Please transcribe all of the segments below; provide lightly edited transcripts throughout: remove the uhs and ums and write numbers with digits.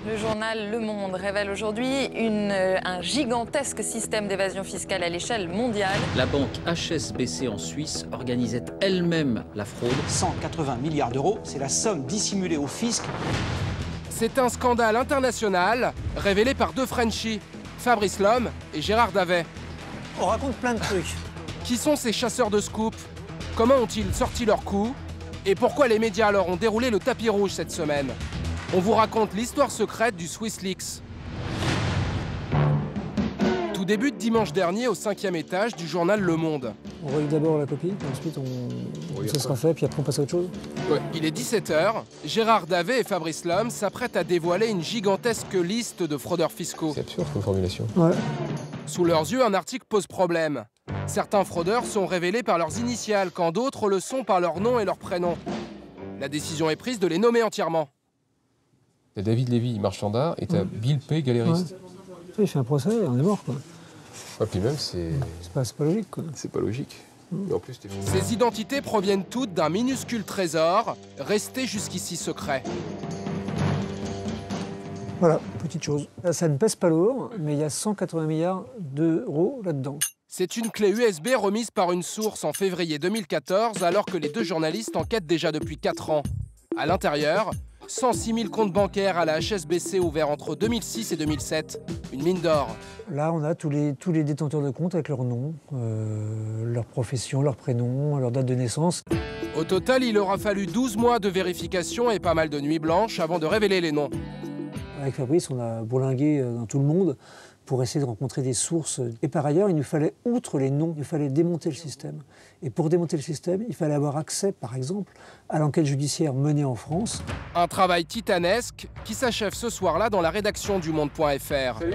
Le journal Le Monde révèle aujourd'hui un gigantesque système d'évasion fiscale à l'échelle mondiale. La banque HSBC en Suisse organisait elle-même la fraude. 180 milliards d'euros, c'est la somme dissimulée au fisc. C'est un scandale international révélé par deux Frenchies, Fabrice Lhomme et Gérard Davet. On raconte plein de trucs. Qui sont ces chasseurs de scoop? Comment ont-ils sorti leur coup? Et pourquoi les médias leur ont déroulé le tapis rouge cette semaine? On vous raconte l'histoire secrète du SwissLeaks. Tout débute dimanche dernier au 5e étage du journal Le Monde. On relit d'abord la copie, ensuite ça sera fait, puis après on passe à autre chose. Ouais. Il est 17 h, Gérard Davet et Fabrice Lhomme s'apprêtent à dévoiler une gigantesque liste de fraudeurs fiscaux. C'est absurde comme formulation. Ouais. Sous leurs yeux, un article pose problème. Certains fraudeurs sont révélés par leurs initiales, quand d'autres le sont par leur nom et leur prénom. La décision est prise de les nommer entièrement. T'as David Lévy, marchand d'art, et t'as Bill P, galériste. Ouais. Il fait un procès, on est mort, quoi. Ouais, puis même, c'est pas logique, quoi. C'est pas logique. Et en plus, Ces identités proviennent toutes d'un minuscule trésor, resté jusqu'ici secret. Voilà, petite chose. Ça ne pèse pas lourd, mais il y a 180 milliards d'euros là-dedans. C'est une clé USB remise par une source en février 2014, alors que les deux journalistes enquêtent déjà depuis 4 ans. À l'intérieur, 106 000 comptes bancaires à la HSBC ouverts entre 2006 et 2007. Une mine d'or. Là, on a tous les détenteurs de comptes avec leur nom, leur profession, leur prénom, leur date de naissance. Au total, il aura fallu 12 mois de vérification et pas mal de nuits blanches avant de révéler les noms. Avec Fabrice, on a bourlingué dans tout le monde pour essayer de rencontrer des sources. Et par ailleurs, il nous fallait, outre les noms, il fallait démonter le système. Et pour démonter le système, il fallait avoir accès, par exemple, à l'enquête judiciaire menée en France. Un travail titanesque qui s'achève ce soir-là dans la rédaction du Monde.fr. Salut,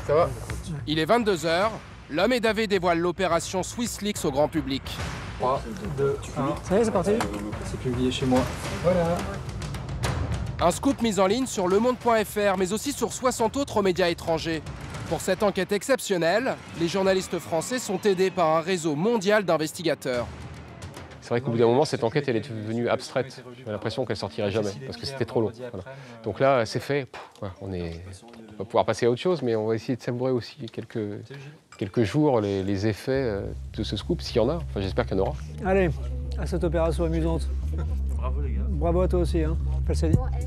ça va? Il est 22 h, Lhomme et Davet dévoilent l'opération SwissLeaks au grand public. 3, 2, 1. Ça y est, c'est parti. C'est publié chez moi. Voilà. Un scoop mis en ligne sur lemonde.fr, mais aussi sur 60 autres médias étrangers. Pour cette enquête exceptionnelle, les journalistes français sont aidés par un réseau mondial d'investigateurs. C'est vrai qu'au bout d'un moment, cette enquête, elle est devenue abstraite. J'ai l'impression qu'elle sortirait jamais, parce que c'était trop long. Voilà. Donc là, c'est fait. On va pouvoir passer à autre chose, mais on va essayer de savourer aussi quelques jours les effets de ce scoop, s'il y en a. Enfin, j'espère qu'il y en aura. Allez, à cette opération amusante. Bravo les gars. Bravo à toi aussi, hein.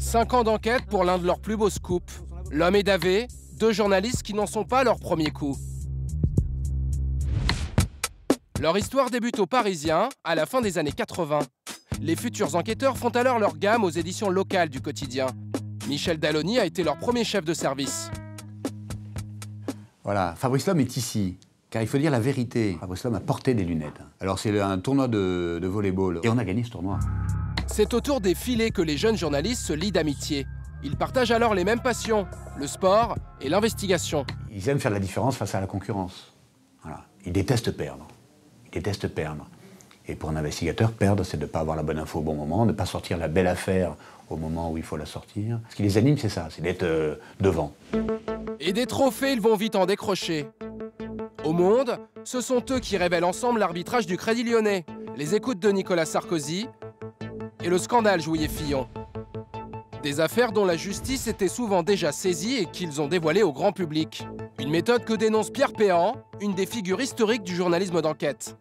5 ans d'enquête pour l'un de leurs plus beaux scoops. Lhomme et Davet, deux journalistes qui n'en sont pas leur premier coup. Leur histoire débute au Parisien, à la fin des années 80. Les futurs enquêteurs font alors leur gamme aux éditions locales du quotidien. Michel Dalloni a été leur premier chef de service. Voilà, Fabrice Lhomme est ici, car il faut dire la vérité. Fabrice Lhomme a porté des lunettes. Alors c'est un tournoi de volleyball, et on a gagné ce tournoi. C'est autour des filets que les jeunes journalistes se lient d'amitié. Ils partagent alors les mêmes passions, le sport et l'investigation. Ils aiment faire la différence face à la concurrence. Voilà. Ils détestent perdre. Ils détestent perdre. Et pour un investigateur, perdre, c'est de ne pas avoir la bonne info au bon moment, de ne pas sortir la belle affaire au moment où il faut la sortir. Ce qui les anime, c'est ça, c'est d'être devant. Et des trophées, ils vont vite en décrocher. Au Monde, ce sont eux qui révèlent ensemble l'arbitrage du Crédit Lyonnais, les écoutes de Nicolas Sarkozy et le scandale Jouillet-Fillon. Des affaires dont la justice était souvent déjà saisie et qu'ils ont dévoilées au grand public. Une méthode que dénonce Pierre Péan, une des figures historiques du journalisme d'enquête.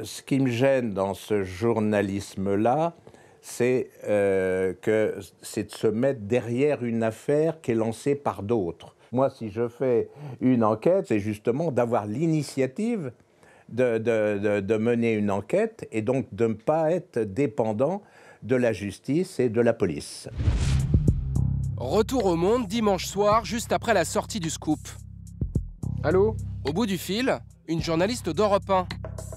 Ce qui me gêne dans ce journalisme-là, c'est de se mettre derrière une affaire qui est lancée par d'autres. Moi, si je fais une enquête, c'est justement d'avoir l'initiative de mener une enquête et donc de ne pas être dépendant de la justice et de la police. Retour au Monde dimanche soir, juste après la sortie du scoop. Allô? Au bout du fil, une journaliste d'Europe 1.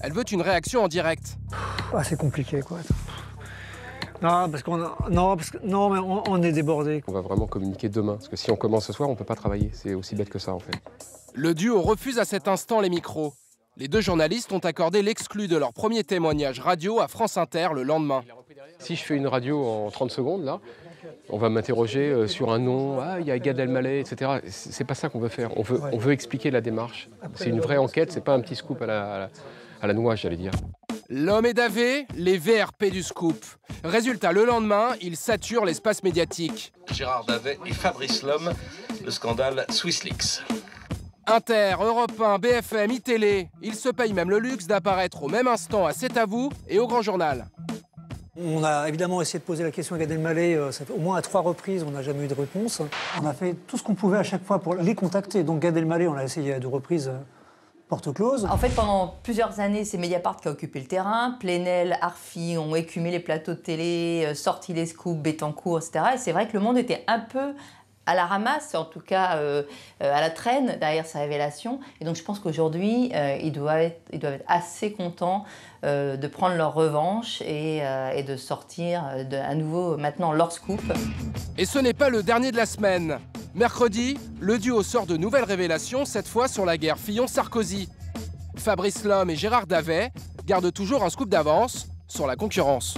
Elle veut une réaction en direct. Ah, c'est compliqué, quoi. Non, parce mais on est débordé. On va vraiment communiquer demain, parce que si on commence ce soir, on ne peut pas travailler. C'est aussi bête que ça, en fait. Le duo refuse à cet instant les micros. Les deux journalistes ont accordé l'exclu de leur premier témoignage radio à France Inter le lendemain. Si je fais une radio en 30 secondes, là, on va m'interroger sur un nom, il y a Gad Elmaleh, etc. C'est pas ça qu'on veut faire. On veut expliquer la démarche. C'est une vraie enquête, c'est pas un petit scoop à à la noix, j'allais dire. L'homme et Davé, les VRP du scoop. Résultat, le lendemain, ils saturent l'espace médiatique. Gérard Davet et Fabrice Lhomme, le scandale SwissLeaks. Inter, Europe 1, BFM, iTélé, ils se payent même le luxe d'apparaître au même instant à C'est à vous et au Grand Journal. On a évidemment essayé de poser la question à Gad Elmaleh, au moins à 3 reprises, on n'a jamais eu de réponse. On a fait tout ce qu'on pouvait à chaque fois pour les contacter. Donc Gad Elmaleh, on l'a essayé à 2 reprises, porte close. En fait, pendant plusieurs années, c'est Mediapart qui a occupé le terrain. Plenel, Arfi ont écumé les plateaux de télé, sorti les scoops, Bettencourt, etc. Et c'est vrai que le monde était un peu à la ramasse, en tout cas à la traîne derrière sa révélation. Et donc je pense qu'aujourd'hui, ils doivent être assez contents de prendre leur revanche et de sortir à nouveau maintenant leur scoop. Et ce n'est pas le dernier de la semaine. Mercredi, le duo sort de nouvelles révélations, cette fois sur la guerre Fillon-Sarkozy. Fabrice Lhomme et Gérard Davet gardent toujours un scoop d'avance sur la concurrence.